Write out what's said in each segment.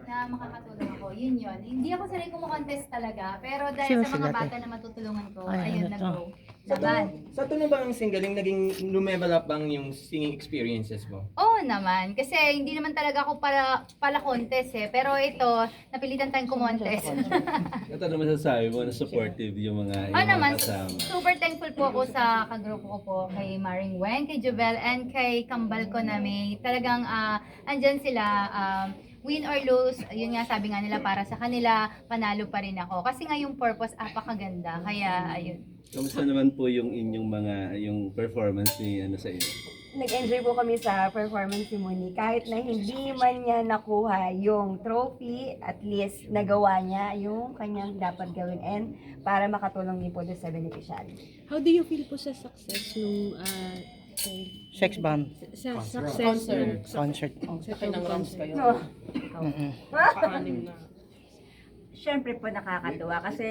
na makakatulong ako. Yun. Hindi ako sanay kumokontest talaga. Pero dahil Sino sa mga sila, te? bata na matutulungan ko, Ay, ayun, ano to? nag-go. Sa Laban. tunog ba ang singgaling naging lumevel up bang yung singing experiences mo? Oo naman. Kasi hindi naman talaga ako pala contest eh. Pero ito, napilitan tayong kumontest. Ito naman masasabi mo na supportive yung mga naman, kasama. super thankful po ako sa kagrupo ko po, kay Maring Wen, kay Jovel, and kay Kambal ko na may talagang andyan sila, win or lose, yun nga sabi nga nila para sa kanila, panalo pa rin ako. Kasi nga yung purpose, apakaganda. Kaya, ayun. Kamusta naman po yung inyong yung performance ni sa inyo? Nag-enjoy po kami sa performance ni Moni. Kahit na hindi man niya nakuha yung trophy, at least nagawa niya yung kanyang dapat gawin and para makatulong din po doon sa beneficiary. How do you feel po sa success nung Sex bomb. sa success ng Concert. second concert? No. Paanim na. Siyempre po nakakatuwa kasi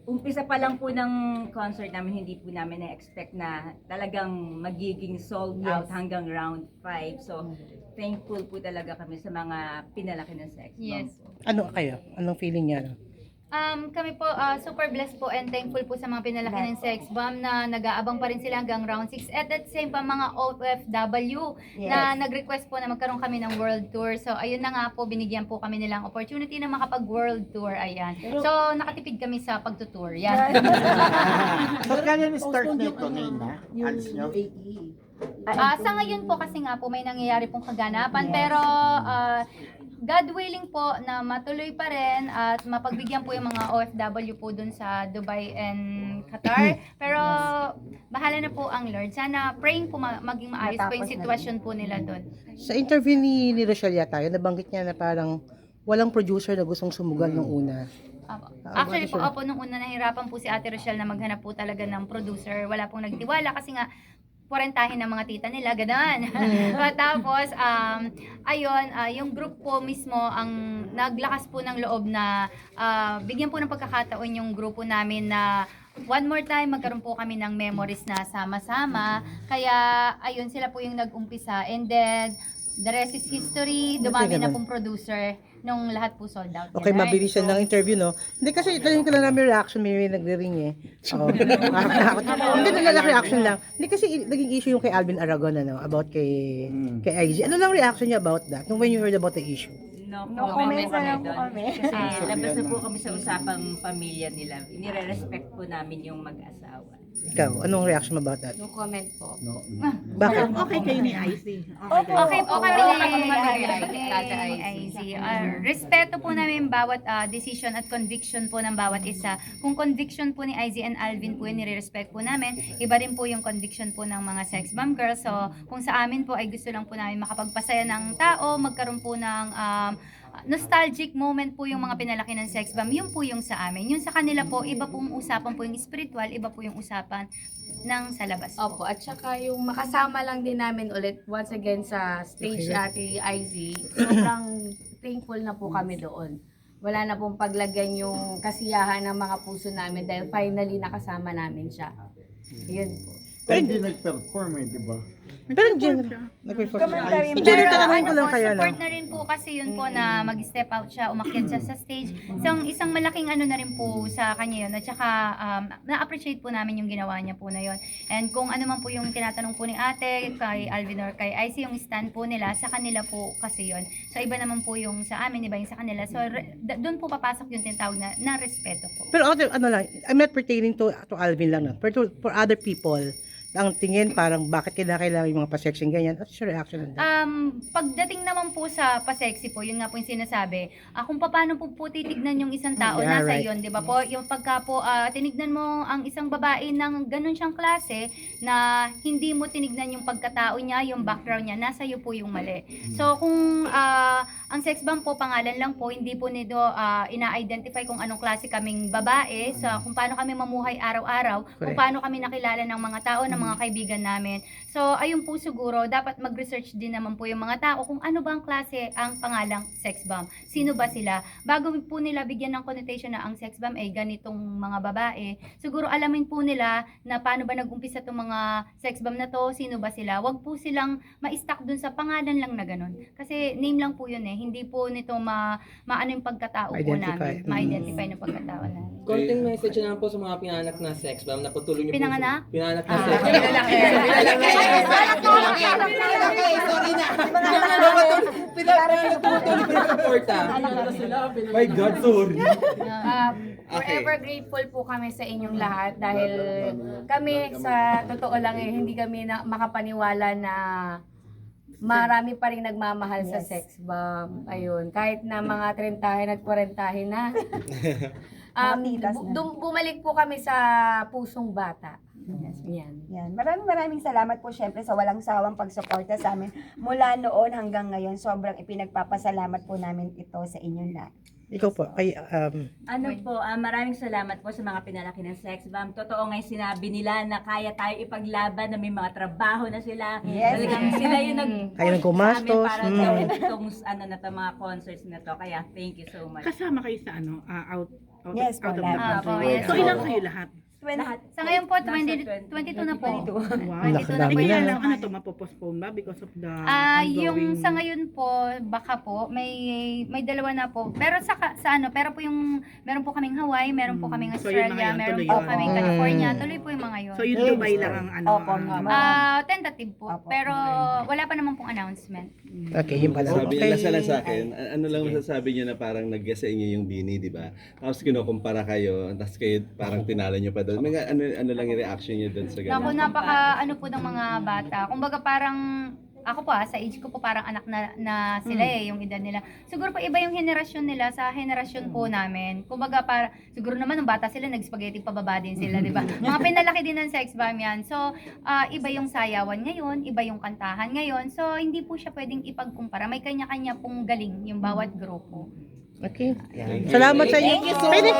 umpisa pa lang po ng concert namin, hindi po namin na-expect na talagang magiging sold out hanggang round 5. So, thankful po talaga kami sa mga pinalaki ng Sex Bomb Yes. po. Ano kayo? Anong feeling niya? Kami po, super blessed po and thankful po sa mga pinalaki ng Sex Bomb na nag-aabang pa rin sila hanggang round 6. At that same pa mga OFW na nag-request po na magkaroon kami ng world tour. So, ayun na nga po, binigyan po kami nilang opportunity na makapag-world tour. Ayan. So, nakatipid kami sa pagtutour. Yan. So, kaya start nito ngayon na? Alis nyo? Sa ngayon po kasi nga po may nangyayari pong kaganapan pero God willing po na matuloy pa rin at mapagbigyan po yung mga OFW po dun sa Dubai and Qatar. Pero bahala na po ang Lord. Sana praying po maging maayos po yung sitwasyon po nila dun. Sa interview ni Rochelle yata, nabanggit niya na parang walang producer na gustong sumugal nung una. Apo. Actually po, nung una nahirapan po si Ate Rochelle na maghanap po talaga ng producer. Wala pong nagtiwala kasi nga porentahin ng mga tita nila, gano'n. Tapos, ayun, yung group po mismo ang naglakas po ng loob na bigyan po ng pagkakataon yung grupo namin na one more time magkaroon po kami ng memories na sama-sama. Kaya, ayun, sila po yung nag-umpisa. And then, the rest is history. Dumami na pong producer nung lahat po sold out. Okay, Ganun. mabilis yan ng interview, no? Hindi kasi itanong ko lang namin reaction, may nagre-ring eh. Oo. Hindi, nalalak reaction lang. Hindi kasi naging issue yung kay Alvin Aragon, ano, about kay IG. Ano lang reaction niya about that? Nung when you heard about the issue? No comment comment na kami lang po doon. kami. Kasi labas na po kami sa usapang pamilya nila. Inire-respect po namin yung mag-asawa. Ikaw, anong reaction mo about that? No comment po. Bakit? Okay kayo ni Icy. Okay po kami ni IZ. Respeto po namin bawat decision at conviction po ng bawat isa. Kung conviction po ni IZ and Alvin po yun, nire-respect po namin. Iba rin po yung conviction po ng mga sex bomb girls. So, kung sa amin po ay gusto lang po namin makapagpasaya ng tao, magkaroon po ng nostalgic moment po yung mga pinalaki ng sex bomb, yun po yung sa amin. Yung sa kanila po, iba pong usapan po yung spiritual, iba po yung usapan ng sa labas po. Opo, at saka yung makasama lang din namin ulit once again sa stage Ate IZ, sobrang thankful na po kami doon. Wala na pong paglagyan yung kasiyahan ng mga puso namin dahil finally nakasama namin siya. Yun po. Pero hindi nag-perform eh, di ba? Pero in general, nag-perform siya. Commentary In general, tanongin ko lang po, kayo, no? support na rin po kasi yun po na mag-step out siya, umakyat siya sa stage. Isang malaking ano na rin po sa kanya yun. At saka na-appreciate po namin yung ginawa niya po na yun. And kung ano man po yung tinatanong po ni ate, kay Alvin or kay IC, yung stand po nila, sa kanila po kasi yun. So iba naman po yung sa amin, iba yung sa kanila. So doon po papasok yung tinatawag na respeto po. Pero ano lang, I'm not pertaining to Alvin lang, no? Pero for other people, ang tingin parang bakit kailangan yung mga pa-sexing ganyan. What's your reaction on that? Pagdating naman po sa pa-sexy po, yun nga po yung sinasabi, kung paano po titignan yung isang tao, Yeah, nasa right. yun, di ba po? Yung pagka po, tinignan mo ang isang babae ng ganun siyang klase, na hindi mo tinignan yung pagkatao niya, yung background niya, nasa iyo po yung mali. So, kung ang sex bomb po, pangalan lang po, hindi po nito ina-identify kung anong klase kaming babae, sa kung paano kami mamuhay araw-araw, kung Correct. paano kami nakilala ng mga tao, ng mga kaibigan namin. So, ayun po siguro, dapat mag-research din naman po yung mga tao kung ano ba ang klase ang pangalang sex bomb. Sino ba sila? Bago po nila bigyan ng connotation na ang sex bomb ay ganitong mga babae, siguro alamin po nila na paano ba nag-umpisa itong mga sex bomb na to, sino ba sila. Wag po silang ma-stuck dun sa pangalan lang na ganun. Kasi name lang po yun eh. hindi po nito maano yung pagkatao po Identify. namin, ma-identify ng pagkatao namin. Konting message na lang po sa mga pinanganak na sex bomb na patuloy niyo po. Pinanganak? Pinanganak na sex bomb. My God, sorry. Forever grateful po kami sa inyong lahat dahil kami sa totoo lang hindi kami makapaniwala na marami pa rin nagmamahal sa sex bomb. Ayun, kahit na mga 30 at 40 na. Bumalik po kami sa pusong bata. Yan. Yan. Maraming salamat po syempre sa walang sawang pagsuporta sa amin mula noon hanggang ngayon. Sobrang ipinagpapasalamat po namin ito sa inyo lahat. Ikaw po, kay, Maraming salamat po sa mga pinalaki ng sex bomb. Totoo nga yung sinabi nila na kaya tayo ipaglaban na may mga trabaho na sila. Yes. Talagang sila yung Kaya ng gumastos. para gawin itong mga concerts na to. Kaya thank you so much. Kasama kayo sa out Yes, of the lahat. country. yes. So ilang kayo lahat? Lahat. Sa ngayon po, Nasa 22 na po. 22. Wow. 22 na po Dami Kaya yan. lang ano to, mapopostpone ba because of the Yung ongoing- sa ngayon po, baka po may dalawa na po. Pero pero po yung meron po kaming Hawaii, meron po kaming So, yun na Australia, ngayon, meron tuloy po yun. kaming California, tuloy po yung mga yun. So yung Dubai lang ang ano. Opo, ang- Tentative po, pero wala pa naman pong announcement. okay, yun pala. Sabi Okay. niya lang sa akin, ano lang masasabi niyo na parang nag-guess sa inyo yung Bini, di ba? Tapos kinukumpara kayo, tapos kayo parang tinalo niyo pa doon. Mga ano lang yung reaction niyo doon sa Naku, ganun? napaka ano po ng mga bata. Kumbaga parang ako po sa age ko po parang anak na sila yung edad nila. Siguro po iba yung henerasyon nila sa henerasyon po namin. Kumbaga siguro naman nung bata sila nag-spaghetti pababa din sila, di ba? Mga pinalaki din ng sex bomb yan. So, iba yung sayawan ngayon, iba yung kantahan ngayon. So, hindi po siya pwedeng ipagkumpara. May kanya-kanya pong galing yung bawat grupo. Okay. Salamat sa inyo. Pwede